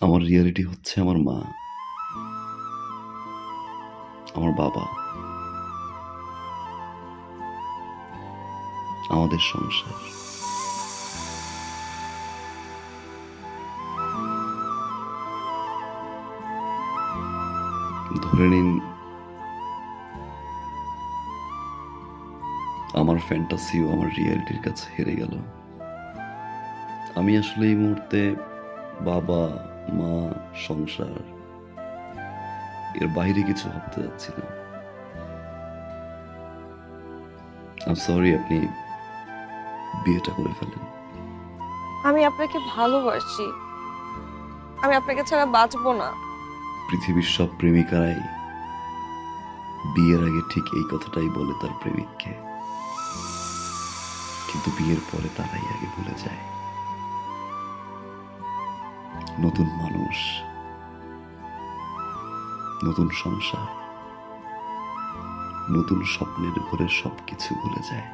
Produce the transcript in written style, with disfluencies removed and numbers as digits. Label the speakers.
Speaker 1: আমার রিয়ালিটি হচ্ছে আমার মা, আমার বাবা, আমাদের সংসার। ধরে নিন আমার ফ্যান্টাসিও আমার রিয়ালিটির কাছে হেরে গেল। আমি আসলে এই মুহূর্তে বাবা, মা, সংসার এর বাইরে কিছু ভাবতে যাচ্ছি না। আই সরি, আপনি বিয়েটা করে ফেলেন।
Speaker 2: আমি আপনাকে ভালোবাসি। আমি আপনাকে ছাড়া বাঁচবো না।
Speaker 1: পৃথিবীর সব প্রেমিকারাই বিয়ের আগে ঠিক এই কথাটাই বলে তার প্রেমিককে, কিন্তু বিয়ের পরে তারাই আগে ভুলে যায়। নতুন মানুষ, নতুন সংসার, নতুন স্বপ্নের ঘরে সবকিছু ভুলে যায়।